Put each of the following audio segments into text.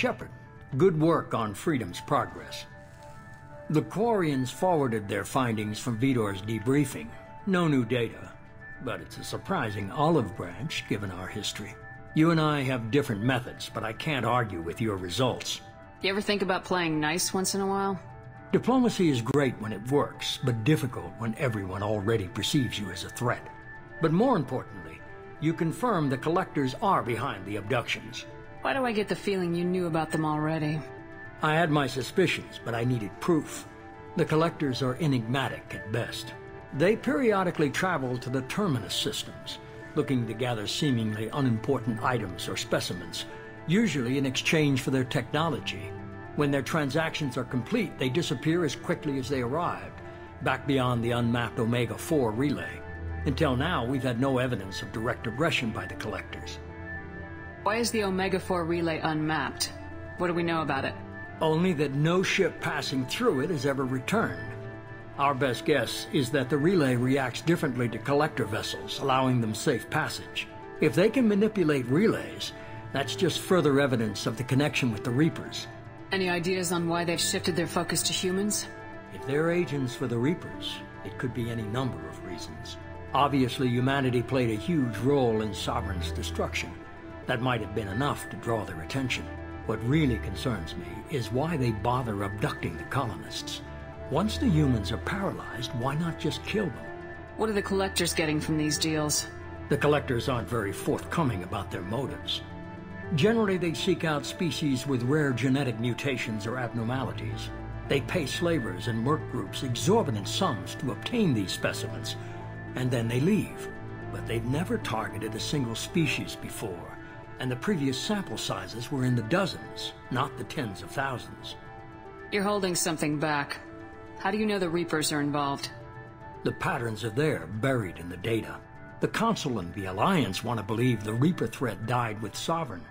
Shepard, good work on Freedom's progress. The Quarians forwarded their findings from Vidor's debriefing. No new data, but it's a surprising olive branch given our history. You and I have different methods, but I can't argue with your results. You ever think about playing nice once in a while? Diplomacy is great when it works, but difficult when everyone already perceives you as a threat. But more importantly, you confirm the Collectors are behind the abductions. Why do I get the feeling you knew about them already? I had my suspicions, but I needed proof. The Collectors are enigmatic at best. They periodically travel to the Terminus systems, looking to gather seemingly unimportant items or specimens, usually in exchange for their technology. When their transactions are complete, they disappear as quickly as they arrived, back beyond the unmapped Omega-4 relay. Until now, we've had no evidence of direct aggression by the Collectors. Why is the Omega-4 relay unmapped? What do we know about it? Only that no ship passing through it has ever returned. Our best guess is that the relay reacts differently to Collector vessels, allowing them safe passage. If they can manipulate relays, that's just further evidence of the connection with the Reapers. Any ideas on why they've shifted their focus to humans? If they're agents for the Reapers, it could be any number of reasons. Obviously, humanity played a huge role in Sovereign's destruction. That might have been enough to draw their attention. What really concerns me is why they bother abducting the colonists. Once the humans are paralyzed, why not just kill them? What are the Collectors getting from these deals? The Collectors aren't very forthcoming about their motives. Generally, they seek out species with rare genetic mutations or abnormalities. They pay slavers and work groups exorbitant sums to obtain these specimens, and then they leave. But they've never targeted a single species before, and the previous sample sizes were in the dozens, not the tens of thousands. You're holding something back. How do you know the Reapers are involved? The patterns are there, buried in the data. The Council and the Alliance want to believe the Reaper threat died with Sovereign.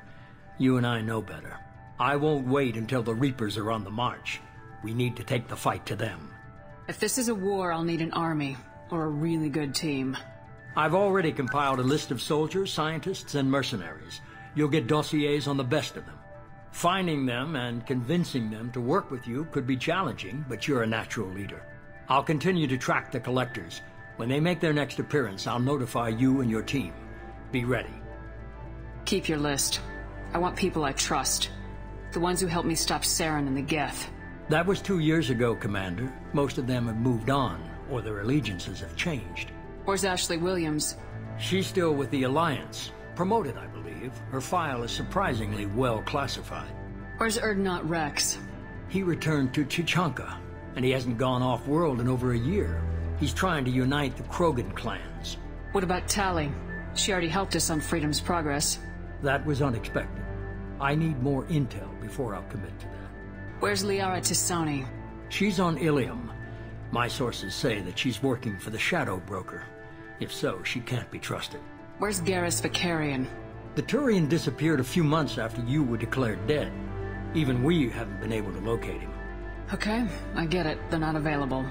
You and I know better. I won't wait until the Reapers are on the march. We need to take the fight to them. If this is a war, I'll need an army, or a really good team. I've already compiled a list of soldiers, scientists, and mercenaries. You'll get dossiers on the best of them. Finding them and convincing them to work with you could be challenging, but you're a natural leader. I'll continue to track the Collectors. When they make their next appearance, I'll notify you and your team. Be ready. Keep your list. I want people I trust. The ones who helped me stop Saren and the Geth. That was 2 years ago, Commander. Most of them have moved on, or their allegiances have changed. Where's Ashley Williams? She's still with the Alliance. Promoted, I believe. Her file is surprisingly well classified. Where's Erdnot Rex? He returned to Chichanka, and he hasn't gone off-world in over a year. He's trying to unite the Krogan clans. What about Tali? She already helped us on Freedom's progress. That was unexpected. I need more intel before I'll commit to that. Where's Liara Tisoni? She's on Ilium. My sources say that she's working for the Shadow Broker. If so, she can't be trusted. Where's Garrus Vicarian? The Turian disappeared a few months after you were declared dead. Even we haven't been able to locate him. Okay, I get it. They're not available.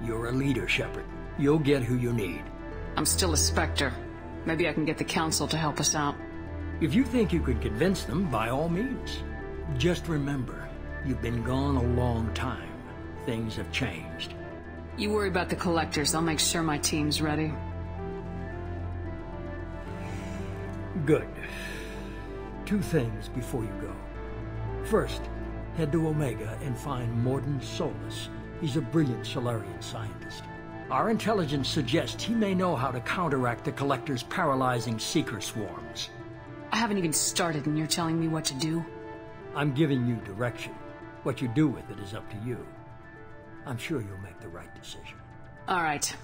You're a leader, Shepard. You'll get who you need. I'm still a Spectre. Maybe I can get the Council to help us out. If you think you can convince them, by all means. Just remember, you've been gone a long time. Things have changed. You worry about the Collectors. I'll make sure my team's ready. Good. 2 things before you go. First, head to Omega and find Morden Solus. He's a brilliant Solarian scientist. Our intelligence suggests he may know how to counteract the Collector's paralyzing Seeker swarms. I haven't even started and you're telling me what to do? I'm giving you direction. What you do with it is up to you. I'm sure you'll make the right decision. All right.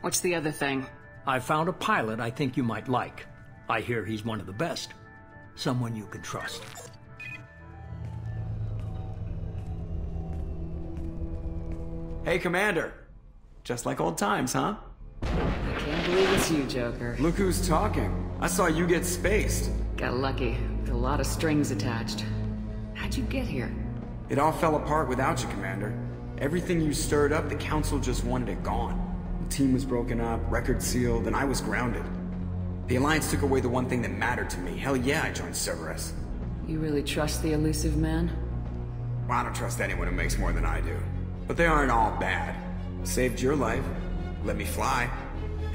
What's the other thing? I found a pilot I think you might like. I hear he's one of the best. Someone you can trust. Hey, Commander. Just like old times, huh? I can't believe it's you, Joker. Look who's talking. I saw you get spaced. Got lucky, with a lot of strings attached. How'd you get here? It all fell apart without you, Commander. Everything you stirred up, the Council just wanted it gone. The team was broken up, record sealed, and I was grounded. The Alliance took away the one thing that mattered to me. Hell yeah, I joined Cerberus. You really trust the elusive man? Well, I don't trust anyone who makes more than I do. But they aren't all bad. Saved your life, let me fly,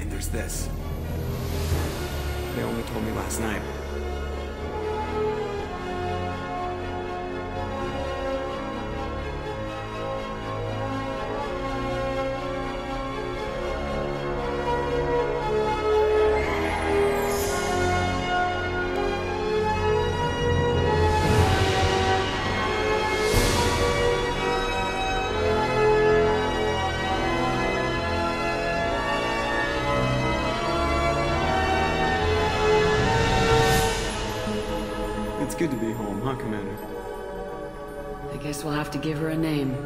and there's this. They only told me last night. It's good to be home, huh, Commander? I guess we'll have to give her a name.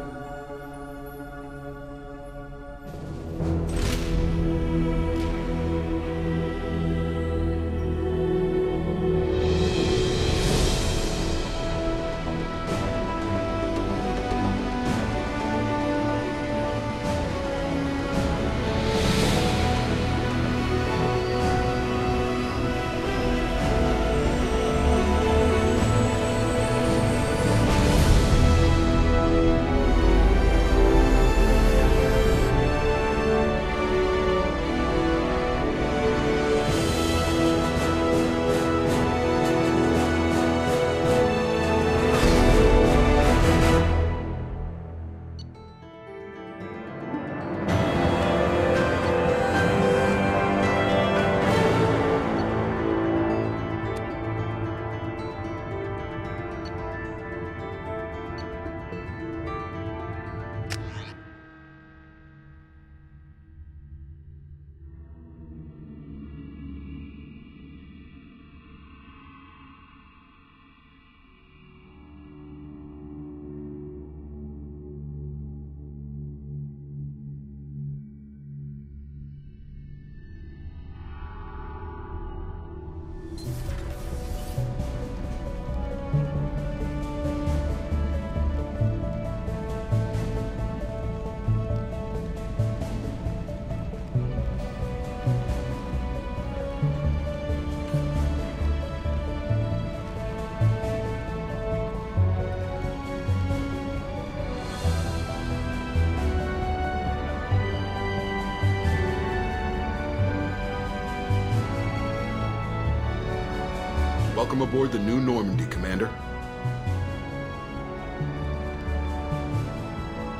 Welcome aboard the new Normandy, Commander.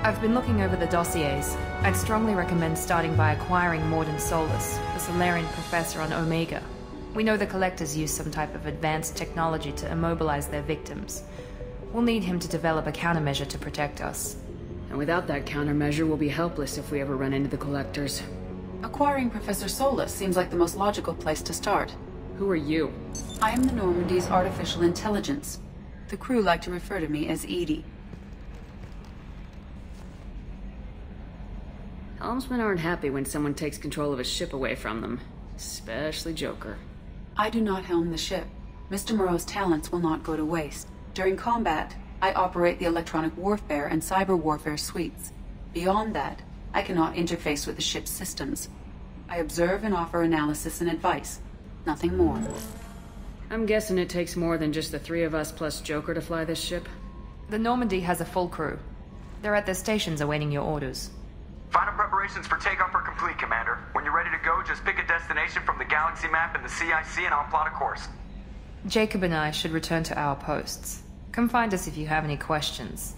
I've been looking over the dossiers. I'd strongly recommend starting by acquiring Morden Solus, the Solarian professor on Omega. We know the Collectors use some type of advanced technology to immobilize their victims. We'll need him to develop a countermeasure to protect us. And without that countermeasure, we'll be helpless if we ever run into the Collectors. Acquiring Professor Solus seems like the most logical place to start. Who are you? I am the Normandy's artificial intelligence. The crew like to refer to me as Edie. Helmsmen aren't happy when someone takes control of a ship away from them. Especially Joker. I do not helm the ship. Mr. Moreau's talents will not go to waste. During combat, I operate the electronic warfare and cyber warfare suites. Beyond that, I cannot interface with the ship's systems. I observe and offer analysis and advice. Nothing more. I'm guessing it takes more than just the three of us plus Joker to fly this ship? The Normandy has a full crew. They're at their stations awaiting your orders. Final preparations for takeoff are complete, Commander. When you're ready to go, just pick a destination from the galaxy map in the CIC and I'll plot a course. Jacob and I should return to our posts. Come find us if you have any questions.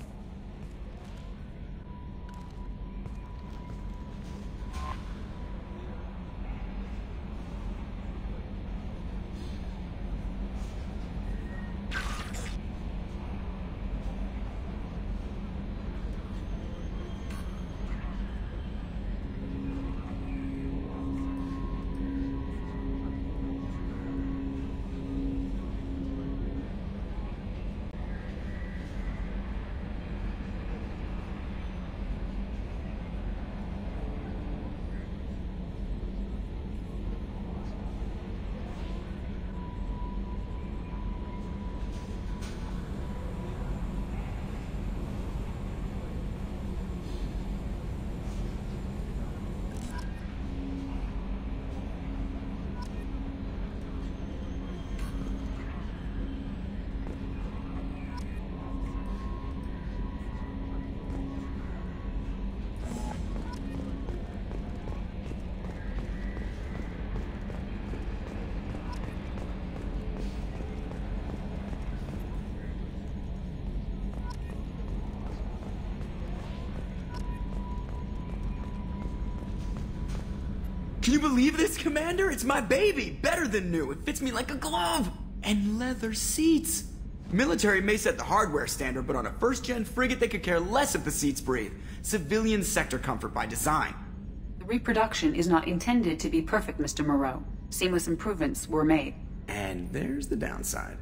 Can you believe this, Commander? It's my baby! Better than new. It fits me like a glove! And leather seats! Military may set the hardware standard, but on a first-gen frigate they could care less if the seats breathe. Civilian sector comfort by design. The reproduction is not intended to be perfect, Mr. Moreau. Seamless improvements were made. And there's the downside.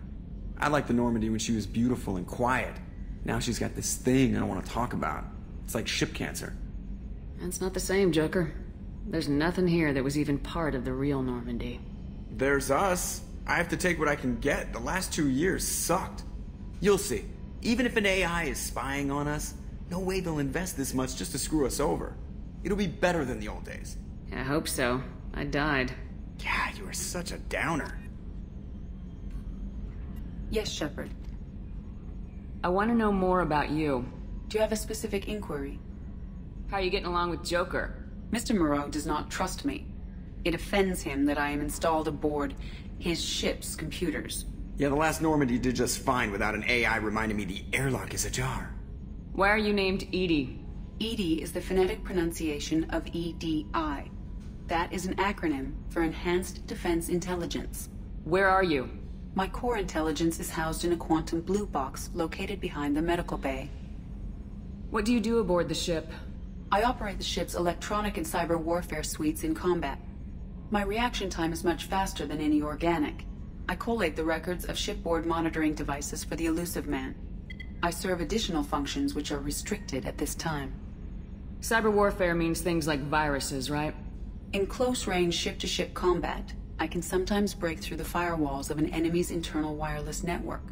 I liked the Normandy when she was beautiful and quiet. Now she's got this thing I don't want to talk about. It's like ship cancer. That's not the same, Joker. There's nothing here that was even part of the real Normandy. There's us. I have to take what I can get. The last 2 years sucked. You'll see. Even if an AI is spying on us, no way they'll invest this much just to screw us over. It'll be better than the old days. I hope so. I died. Yeah, you are such a downer. Yes, Shepard. I want to know more about you. Do you have a specific inquiry? How are you getting along with Joker? Mr. Moreau does not trust me. It offends him that I am installed aboard his ship's computers. Yeah, the last Normandy did just fine without an AI reminding me the airlock is ajar. Why are you named Edie? EDI is the phonetic pronunciation of EDI. That is an acronym for Enhanced Defense Intelligence. Where are you? My core intelligence is housed in a quantum blue box located behind the medical bay. What do you do aboard the ship? I operate the ship's electronic and cyber warfare suites in combat. My reaction time is much faster than any organic. I collate the records of shipboard monitoring devices for the Elusive Man. I serve additional functions which are restricted at this time. Cyber warfare means things like viruses, right? In close-range ship-to-ship combat, I can sometimes break through the firewalls of an enemy's internal wireless network.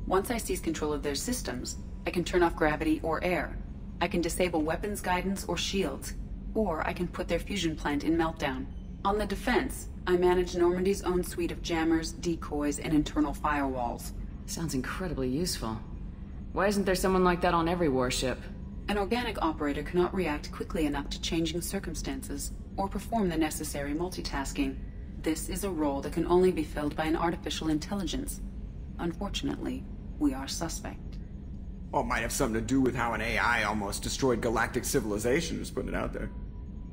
Once I seize control of their systems, I can turn off gravity or air. I can disable weapons guidance or shields, or I can put their fusion plant in meltdown. On the defense, I manage Normandy's own suite of jammers, decoys, and internal firewalls. Sounds incredibly useful. Why isn't there someone like that on every warship? An organic operator cannot react quickly enough to changing circumstances, or perform the necessary multitasking. This is a role that can only be filled by an artificial intelligence. Unfortunately, we are suspect. Well, it might have something to do with how an AI almost destroyed galactic civilization, just putting it out there.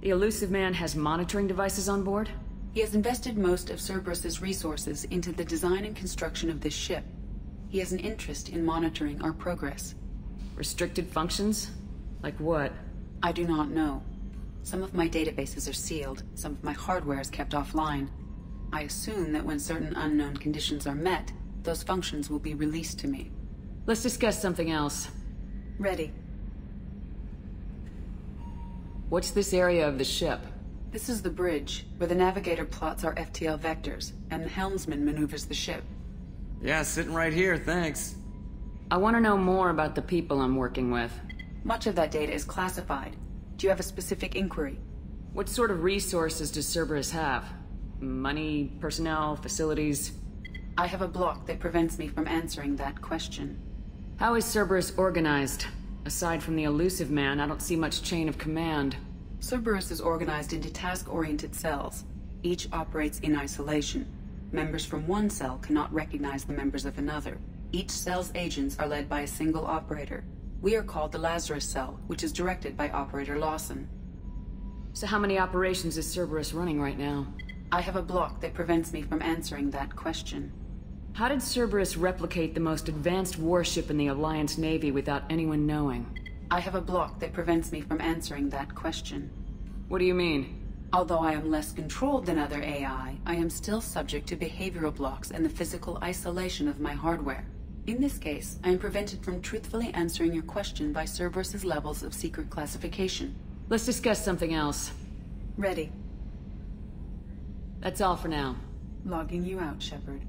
The Elusive Man has monitoring devices on board? He has invested most of Cerberus's resources into the design and construction of this ship. He has an interest in monitoring our progress. Restricted functions? Like what? I do not know. Some of my databases are sealed, some of my hardware is kept offline. I assume that when certain unknown conditions are met, those functions will be released to me. Let's discuss something else. Ready. What's this area of the ship? This is the bridge, where the navigator plots our FTL vectors, and the helmsman maneuvers the ship. Yeah, sitting right here, thanks. I want to know more about the people I'm working with. Much of that data is classified. Do you have a specific inquiry? What sort of resources does Cerberus have? Money, personnel, facilities? I have a block that prevents me from answering that question. How is Cerberus organized? Aside from the Elusive Man, I don't see much chain of command. Cerberus is organized into task-oriented cells. Each operates in isolation. Members from one cell cannot recognize the members of another. Each cell's agents are led by a single operator. We are called the Lazarus Cell, which is directed by Operator Lawson. So how many operations is Cerberus running right now? I have a block that prevents me from answering that question. How did Cerberus replicate the most advanced warship in the Alliance Navy without anyone knowing? I have a block that prevents me from answering that question. What do you mean? Although I am less controlled than other AI, I am still subject to behavioral blocks and the physical isolation of my hardware. In this case, I am prevented from truthfully answering your question by Cerberus's levels of secret classification. Let's discuss something else. Ready. That's all for now. Logging you out, Shepard.